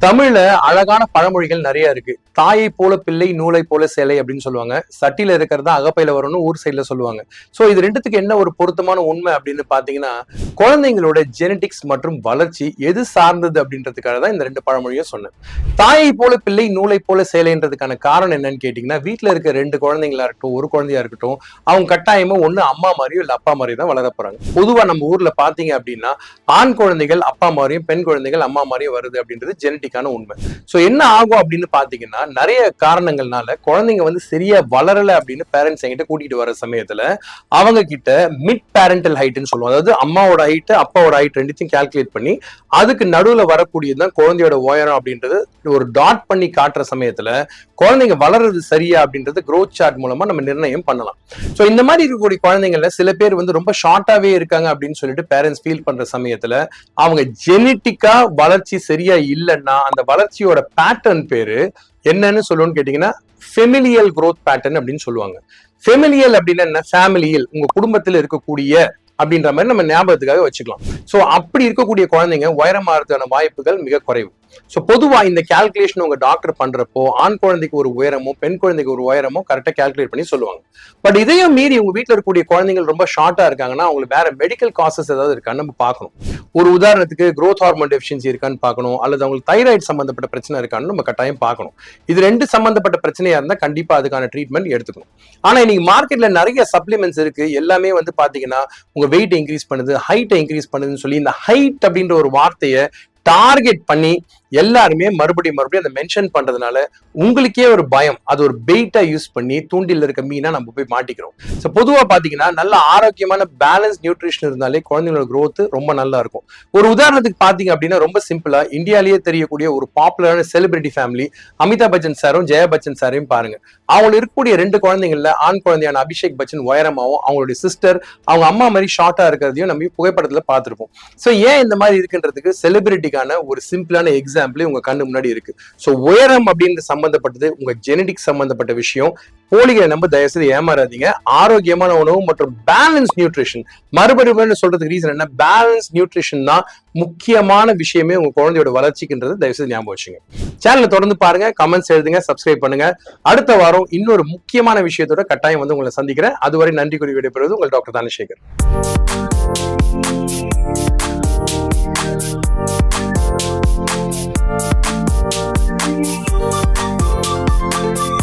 தமிழ்ல அழகான பழமொழிகள் நிறைய இருக்கு. தாயை போல பிள்ளை, நூலை போல சேலை அப்படின்னு சொல்லுவாங்க. சட்டியில இருக்கிறதா அகப்பையில வரும்னு ஊர் சைட்ல சொல்லுவாங்க. சோ இது ரெண்டுத்துக்கு என்ன ஒரு பொருத்தமான உண்மை அப்படின்னு பாத்தீங்கன்னா, குழந்தைங்களோட ஜெனடிக்ஸ் மற்றும் வளர்ச்சி எது சார்ந்தது அப்படின்றதுக்காக தான் இந்த ரெண்டு பழமொழியும் சொன்னேன். தாயை போல பிள்ளை, நூலை போல சேலைன்றதுக்கான காரணம் என்னன்னு கேட்டீங்கன்னா, வீட்டுல இருக்க ரெண்டு குழந்தைங்களா இருக்கட்டும், ஒரு குழந்தையா இருக்கட்டும், அவங்க கட்டாயமா ஒண்ணு அம்மா மாதிரியோ இல்ல அப்பா மாதிரியோ தான் வளர போறாங்க. பொதுவா நம்ம ஊர்ல பாத்தீங்க அப்படின்னா, ஆண் குழந்தைகள் அப்பா மாதிரியும், பெண் குழந்தைகள் அம்மா மாதிரியும் வருது அப்படின்றது ஜெனட்டிக்கான உண்மை. சோ என்ன ஆகும் அப்படின்னு பாத்தீங்கன்னா, நிறைய காரணங்கள்னால குழந்தைங்க வந்து சரியா வளரல அப்படின்னு பேரண்ட்ஸ் என்கிட்ட கூட்டிட்டு வர சமயத்துல அவங்க கிட்ட மிட் பேரண்டல் ஹைட்னு சொல்லுவோம். அதாவது அம்மாவோட ஹைட் அப்பாவோட ஹைட் ரெண்டுத்தையும் கால்குலேட் பண்ணி அதுக்கு நடுவுல வரக்கூடியதுதான் குழந்தையோட உயரம் அப்படின்றது ஒரு டாட் பண்ணி காட்டுற சமயத்துல குழந்தைங்க வளர்றது சரியா அப்படின்றது growth சார்ட் மூலமா நம்ம நிர்ணயம் பண்ணலாம். சோ இந்த மாதிரி இருக்கக்கூடிய குழந்தைங்கள்ல சில பேர் வந்து ரொம்ப ஷார்ட்டாவே இருக்காங்க அப்படின்னு சொல்லிட்டு பேரண்ட்ஸ் ஃபீல் பண்ற சமயத்துல அவங்க ஜெனட்டிக்கா வளர்ச்சி சரியா இல்லைன்னா அந்த வளர்ச்சியோட பேட்டர்ன் பேரு என்னன்னு சொல்லுவோம்னு கேட்டீங்கன்னா ஃபெமிலியல் growth பேட்டர்ன் அப்படின்னு சொல்லுவாங்க. ஃபெமிலியல் அப்படின்னா என்ன? ஃபேமிலியில் உங்க குடும்பத்தில் இருக்கக்கூடிய அப்படின்ற மாதிரி நம்ம ஞாபகத்துக்காக வச்சுக்கலாம். சோ அப்படி இருக்கக்கூடிய குழந்தைங்க உயரமாறதுக்கான வாய்ப்புகள் மிக குறைவு. சோ பொதுவா இந்த கால்குலேஷன் உங்க டாக்டர் பண்றப்போ ஆண் குழந்தைக்கு ஒரு உயரமோ பெண் குழந்தைக்கு ஒரு உயரமோ கரெக்டா கால்குலேட் பண்ணி சொல்லுவாங்க. பட் இதையும் மீறி உங்க வீட்டுல இருக்கக்கூடிய குழந்தைகள் ரொம்ப ஷார்ட்டா இருக்காங்கன்னா அவங்களுக்கு வேற மெடிக்கல் காசஸ் ஏதாவது இருக்கான்னு நம்ம பார்க்கணும். ஒரு உதாரணத்துக்கு growth ஹார்மோன் டெஃபிஷியன்சி இருக்கான்னு பார்க்கணும், அல்லது அவங்களுக்கு தைராய்டு சம்பந்தப்பட்ட பிரச்சனை இருக்கான்னு நம்ம கட்டாயம் பார்க்கணும். இது ரெண்டு சம்பந்தப்பட்ட பிரச்சனையா இருந்தா கண்டிப்பா அதுக்கான ட்ரீட்மெண்ட் எடுத்துக்கணும். ஆனா இன்னைக்கு மார்க்கெட்ல நிறைய சப்ளிமெண்ட்ஸ் இருக்கு. எல்லாமே வந்து பாத்தீங்கன்னா உங்க வெயிட் இன்க்ரீஸ் பண்ணுது, ஹைட்டை இன்க்ரீஸ் பண்ணுதுன்னு சொல்லி இந்த ஹைட் அப்படின்ற ஒரு வார்த்தையை டார்கெட் பண்ணி எல்லாருமே மறுபடியும் அதை மென்ஷன் பண்றதுனால உங்களுக்கே ஒரு பயம், அது ஒரு பெயிட்டா யூஸ் பண்ணி தூண்டில் இருக்க மீனா நம்ம போய் மாட்டிக்கிறோம். சோ பொதுவா பாத்தீங்கன்னா நல்ல ஆரோக்கியமான பேலன்ஸ் நியூட்ரிஷன் இருந்தாலே குழந்தைங்களோட growth ரொம்ப நல்லா இருக்கும். ஒரு உதாரணத்துக்கு பாத்தீங்க அப்படின்னா ரொம்ப சிம்பிளா இந்தியாலேயே தெரியக்கூடிய ஒரு பாப்புலரான செலிபிரிட்டி ஃபேமிலி அமிதாப் பச்சன் சாரும் ஜெயா பச்சன் சாரையும் பாருங்க. அவங்க இருக்கக்கூடிய ரெண்டு குழந்தைங்கள்ல ஆண் குழந்தையான அபிஷேக் பச்சன் உயரமாவும் அவங்களுடைய சிஸ்டர் அவங்க அம்மா மாதிரி ஷார்ட்டா இருக்கிறதையும் நம்ம புகைப்படத்துல பார்த்திருப்போம். சோ ஏன் இந்த மாதிரி இருக்குன்றதுக்கு செலிபிரிட்டிக்கான ஒரு சிம்பிளான எக்ஸாம்பிள் உங்க கண்ணு முன்னாடி இருக்கு. சோ உயரம் அப்படின்னு சம்பந்தப்பட்டது உங்க ஜெனடிக் சம்பந்தப்பட்ட விஷயம். போலிகளை நம்ப தயவு செய்து ஏமாறாதீங்க. ஆரோக்கியமான உணவு மற்றும் பேலன்ஸ் நியூட்ரிஷன், மறுபடியும் சொல்றதுக்கு ரீசன் என்ன? பேலன்ஸ் நியூட்ரிஷன் தான் முக்கியமான விஷயமே உங்க குழந்தையோட வளர்ச்சிக்குன்றது தயவு செய்து ஞாபகம் வச்சுங்க. சேனலை தொடர்ந்து பாருங்க, கமெண்ட்ஸ் எழுதுங்க, சப்ஸ்கிரைப் பண்ணுங்க. அடுத்த வாரம் இன்னொரு முக்கியமான விஷயத்தோட கட்டாயம் வந்து உங்களை சந்திக்கிறேன். அதுவரை நன்றி கூறி விடைபெறுவது உங்கள் டாக்டர் தானசேகர். Thank you.